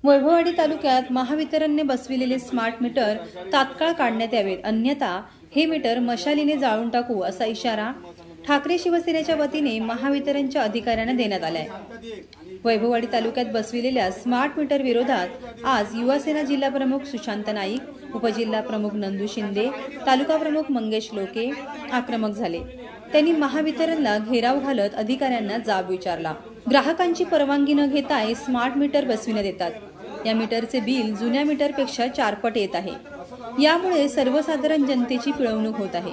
वैभववाडी तालुक्यात महावितरणने बसविलेले स्मार्ट मीटर तात्काळ काढण्यात यावेत, अन्यथा हे मीटर मशालीने जाळून टाकू असा इशारा ठाकरे शिवसेनेच्या वतीने महावितरणच्या अधिकाऱ्यांना देण्यात आलाय। वैभववाडी तालुक्यात बसविलेल्या स्मार्ट मीटर विरोधात आज युवासेना जिल्हा प्रमुख सुशांत नाईक, उपजिल्हा प्रमुख नंदू शिंदे, तालुका प्रमुख मंगेश लोके आक्रमक झाले। त्यांनी महावितरणला घेराव घालत अधिकाऱ्यांना जाब विचारला। ग्राहकांची परवानगी न घेता स्मार्ट मीटर बसविण्यात येतात। या मीटरचे बिल जुन्या मीटरपेक्षा 4 पट येत आहे। यामुळे सर्वसाधारण जनतेची पिळवणूक होत आहे।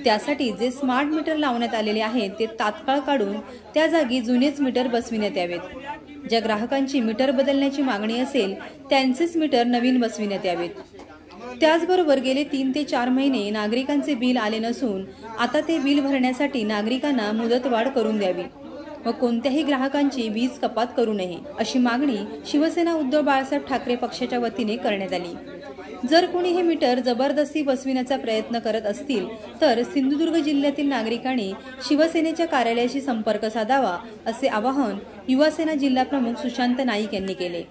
त्यासाठी जे स्मार्ट मीटर लावण्यात आलेले आहेत ते तात्काळ काढून त्या जागी जुनेच मीटर बसविण्यात यावेत। ज्या ग्राहकांची मीटर बदलण्याची मागणी असेल त्यांचेच मीटर नवीन बसविण्यात यावेत। त्याचबरोबर गेले 3 ते 4 महिने नागरिकांचे बिल आले नसून आता ते बिल भरण्यासाठी नागरिकांना मुदतवाढ करून द्यावी व कोणत्याही ग्राहकांची वीज कपात करू नये अशी मागणी शिवसेना उद्धव बाळासाहेब ठाकरे पक्षाच्या वतीने करण्यात आली। जर कोणी हे मीटर जबरदस्ती बसविण्याचा प्रयत्न करत असतील तर सिंधुदुर्ग जिल्ह्यातील नागरिकांनी शिवसेनेच्या कार्यालयाशी संपर्क साधावा असे आवाहन युवासेना जिल्हा प्रमुख सुशांत नाईक यांनी केले।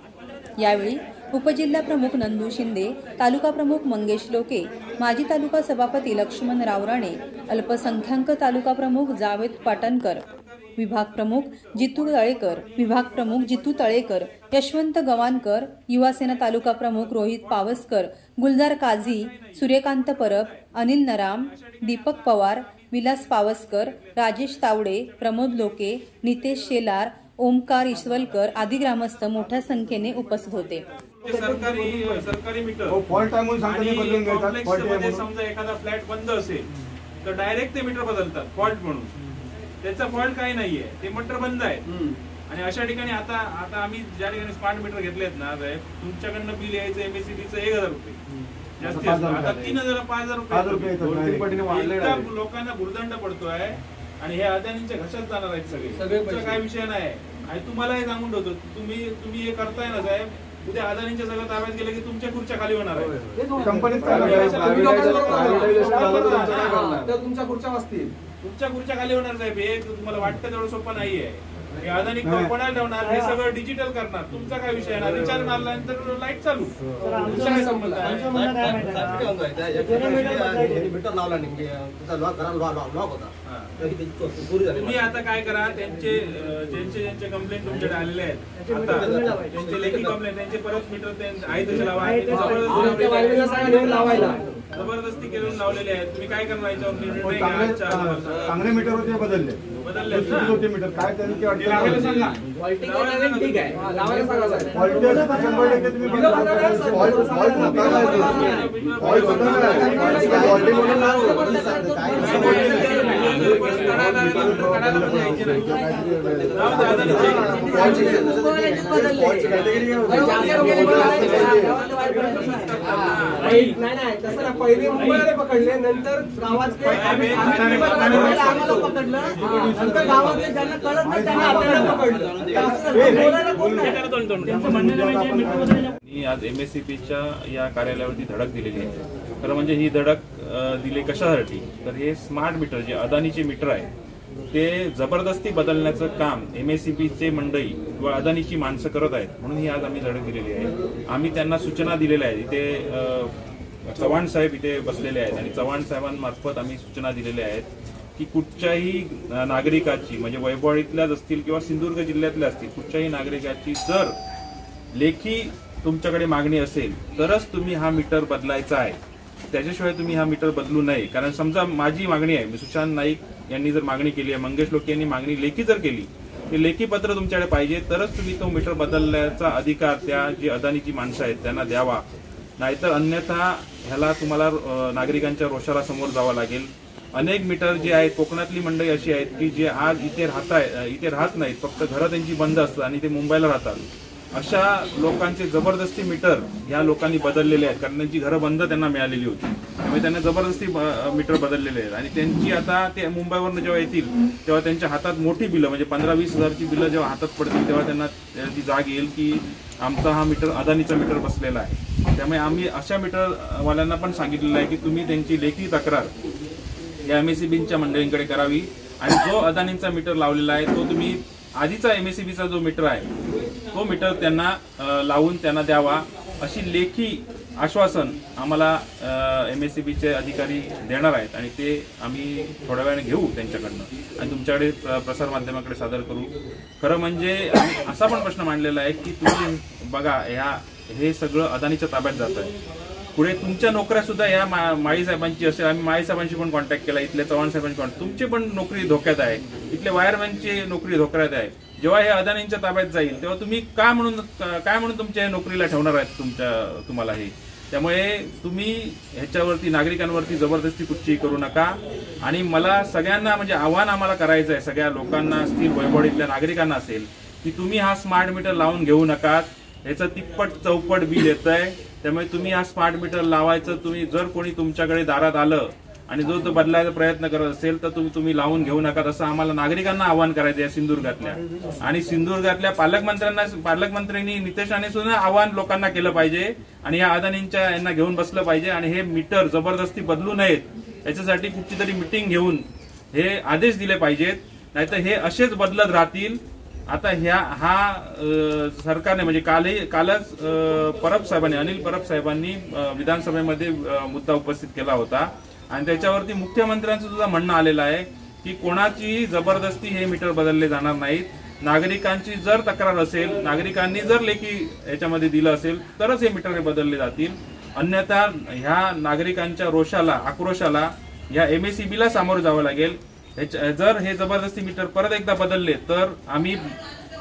यावेळी उपजिल्हा प्रमुख नंदू शिंदे, तालुका प्रमुख मंगेश लोके, माजी तालुका सभापती लक्ष्मण रावराणे, अल्पसंख्याक तालुका प्रमुख जावेद पाटणकर, विभाग प्रमुख जितू तळेकर, यशवंत गवानकर, युवासेना तालुका प्रमुख रोहित पावसकर, गुलजार काझी, सूर्यकांत परब, अनिल नराम, दीपक पवार, विलास पावसकर, राजेश तावडे, प्रमोद लोके, नितेश शेलार, ओमकार ईश्वलकर आदी ग्रामस्थ मोठ्या संख्येने उपस्थित होते। सरकारी मीटर फॉल्ट आहे म्हणून सांगताना बदलून घेतात। फॉल्टमध्ये समजा एखादा फ्लॅट बंद असेल तर डायरेक्ट ते मीटर बदलतात फॉल्ट म्हणून। त्याचा फॉल्ट काही नाहीये, ते मीटर बंद आहे। आणि अशा ठिकाणी आता आम्ही ज्या ठिकाणी स्मार्ट मीटर घेतलेत ना साहेब, तुमच्याकडनं बिल यायचं एमएससीबीचं 1000 रुपये जास्तीत आता 3000 5000 रुपये लोकांना भुर्दंड पडतोय आणि हे अदानींच्या घशात जाणार आहेत सगळे काय विषय नाही। आणि तुम्हाला हे सांगून ठेवतो, तुम्ही हे करताय ना साहेब, उद्या अदानींच्या सगळं ताब्यात गेलं की तुमच्या खुर्च्या खाली होणार आहे। तुमच्या खुर्च्या खाली होणार साहेब। हे तुम्हाला वाटतं तेवढं सोपं नाहीये। हे अदानी कोणाला ठेवणार, हे सगळं डिजिटल करणार। तुमचा काय विषय आहे ना, रिचार्ज मारल्यानंतर लाईट चालू, तुमचा काय संबंध आहे? तुम्ही आता काय करा, ज्यांचे कंप्लेंट तुमच्याकडे आलेले आहेत, आता त्यांचे लेखी कंप्लेंट, त्यांचे परत मीटर आहे तसे लावा। जबरदस्ती करून लावलेले आहेत। तुम्ही काय करणार याच्यावर? चांगले मीटर होते बदलले होते मीटर काय त्यांनी ठीक आहे नाही तसं पहिले मुंबईला पकडले, नंतर गावातले पकडलं, नंतर गावातले ज्यांना कळत नाही त्यांना आपल्याला पकडलं। मी आज एमएससीबीच्या या कार्यालयावरती धडक दिलेली आहे। खरं म्हणजे ही धडक दिली कशासाठी, तर हे स्मार्ट मीटर जे अदानीचे मीटर आहे ते जबरदस्ती बदलण्याचं काम एमएससीबीचे मंडळी किंवा अदानीची माणसं करत आहेत, म्हणून ही आज आम्ही धडक दिलेली आहे। आम्ही त्यांना सूचना दिलेल्या आहेत। इथे चव्हाण साहेब इथे बसलेले आहेत आणि चव्हाण साहेबांमार्फत आम्ही सूचना दिलेल्या आहेत की कुठच्याही नागरिकाची, म्हणजे वैभववाडीतल्याच असतील किंवा सिंधुदुर्ग जिल्ह्यातल्या असतील, कुठच्याही नागरिकाची जर लेखी तुमच्याकडे मागणी असेल तरच तुम्ही हा मीटर बदलायचा आहे, त्याच्याशिवाय तुम्ही हा मीटर बदलू नये। कारण समजा माझी मागणी आहे, सुशांत नाईक यांनी जर मागणी केली आहे, मंगेश लोके यांनी मागणी लेखी जर केली, ते लेखी पत्र तुमच्याकडे पाहिजे तरच तुम्ही तो मीटर बदलण्याचा अधिकार त्या जी अदानीची माणसं आहेत त्यांना द्यावा, नाहीतर अन्यथा ह्याला तुम्हाला नागरिकांच्या रोषाला समोर जावं लागेल। अनेक मीटर जे आहेत, कोकणातली मंडळी अशी आहेत की जे आज इथे राहत नाहीत, फक्त घरं त्यांची बंद असतात आणि ते मुंबईला राहतात। अशा लोकांचे जबरदस्ती मीटर या लोकांनी बदललेले आहेत, कारण त्यांची घरं बंद त्यांना मिळालेली होती, त्यामुळे त्यांना जबरदस्ती मीटर बदललेले आहेत। आणि त्यांची आता ते मुंबईवरून जेव्हा येतील तेव्हा त्यांच्या हातात मोठी बिलं, म्हणजे 15-20 हजारची बिलं जेव्हा हातात पडतील तेव्हा त्यांना ती जाग येईल की आमचा हा मीटर अदानीचा मीटर बसलेला आहे। त्यामुळे आम्ही अशा मीटरवाल्यांना पण सांगितलेलं आहे की तुम्ही त्यांची लेखी तक्रार या एमएससीबीच्या मंडळींकडे करावी आणि जो अदानीचा मीटर लावलेला आहे तो तुम्ही आधीचा एमएससीबीचा जो मीटर आहे तो मीटर त्यांना लावून त्यांना द्यावा अशी लेखी आश्वासन आम्हाला MSEBचे अधिकारी देणार आहेत आणि ते आम्ही थोड्या वेळाने घेऊ त्यांच्याकडनं आणि तुमच्याकडे प्रसार माध्यमाकडे सादर करू. खरं म्हणजे असा पण प्रश्न मांडलेला आहे की तुम्ही बघा हे सगळं अदानीच्या ताब्यात जात आहे. पुढे तुमच्या नोकऱ्या सुद्धा या माळी साहेबांची असेल, आम्ही माळी साहेबांशी पण कॉन्टॅक्ट केला, इथल्या चव्हाण साहेबांची कॉन्टॅक्ट, तुमची पण नोकरी धोक्यात आहे, इथल्या वायरमॅनची नोकरी धोक्यात आहे. जेव्हा हे अदानींच्या ताब्यात जाईल तेव्हा तुम्ही काय म्हणून तुमच्या नोकरीला ठेवणार आहेत तुम्हाला हे. त्यामुळे तुम्ही ह्याच्यावरती नागरिकांवरती जबरदस्ती कुठची करू नका. आणि मला सगळ्यांना म्हणजे आव्हान आम्हाला करायचं आहे, सगळ्या लोकांना असतील, वैभवडीतल्या नागरिकांना असेल, की तुम्ही हा स्मार्ट मीटर लावून घेऊ नका. ह्याचं तिप्पट चौपट बिल येत आहे. त्यामुळे तुम्ही हा स्मार्ट मीटर लावायचं, तुम्ही जर कोणी तुमच्याकडे दारात आलं आणि जो तो बदलायचा प्रयत्न करत असेल तर तुम्ही लावून घेऊ नका. तसं आम्हाला नागरिकांना आवाहन करायचं आहे सिंधुदुर्गातल्या. आणि सिंधुदुर्गातल्या पालकमंत्र्यांनी नितेश राणे सुद्धा आवाहन लोकांना केलं पाहिजे आणि या अदानींच्या यांना घेऊन बसलं पाहिजे आणि हे मीटर जबरदस्ती बदलू नयेत याच्यासाठी कुठची तरी मिटिंग घेऊन हे आदेश दिले पाहिजेत. नाहीतर हे असेच बदलत राहतील. आता सरकारने म्हणजे कालच अनिल परब साहेबांनी विधानसभेमध्ये मुद्दा उपस्थित केला होता आणि त्याच्यावरती मुख्यमंत्र्यांचं सुद्धा म्हणणं आलेलं आहे की कोणाची जबरदस्ती हे मीटर बदलले जाणार नाहीत. नागरिकांची जर तक्रार असेल, नागरिकांनी जर लेखी याच्यामध्ये दिलं असेल तरच हे मीटर बदलले जातील. अन्यथा ह्या नागरिकांच्या आक्रोशाला या MSEBला सामोरं जावं लागेल. जर हे जबरदस्ती मीटर परत एकदा बदलले तर आम्ही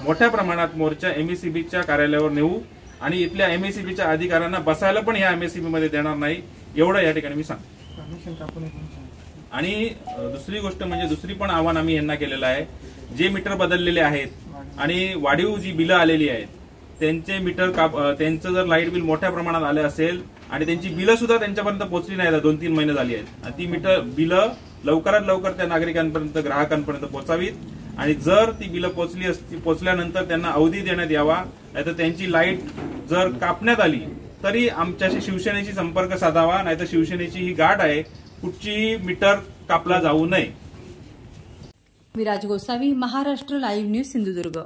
मोठ्या प्रमाणात मोर्चा MSEBच्या कार्यालयावर नेऊ आणि इथल्या MSEBच्या अधिकाऱ्यांना बसायला पण ह्या MSEBमध्ये देणार नाही, एवढं या ठिकाणी मी सांगतो. आणि दुसरी गोष्ट म्हणजे दुसरी पण आव्हान आम्ही यांना केलेलं आहे, जे मीटर बदललेले आहेत आणि वाढीव जी बिलं आलेली आहेत त्यांचे मीटर त्यांचं जर लाईट बिल मोठ्या प्रमाणात आलं असेल आणि त्यांची बिलं सुद्धा त्यांच्यापर्यंत पोहोचली नाही, 2-3 महिने झाली आहेत आणि ती बिलं लवकरात लवकर त्या नागरिकांपर्यंत, ग्राहकांपर्यंत पोहोचावीत आणि जर ती बिलं पोहोचल्यानंतर त्यांना अवधी देण्यात यावा. नाहीतर त्यांची लाईट जर कापण्यात आली तरी आमच्याशी शिवसेनेशी संपर्क साधावा. नाहीतर शिवसेनेची ही गाठ आहे, कुठचीही मीटर कापला जाऊ नये. Viraj Gosavi, Maharashtra live news, Sindhudurg.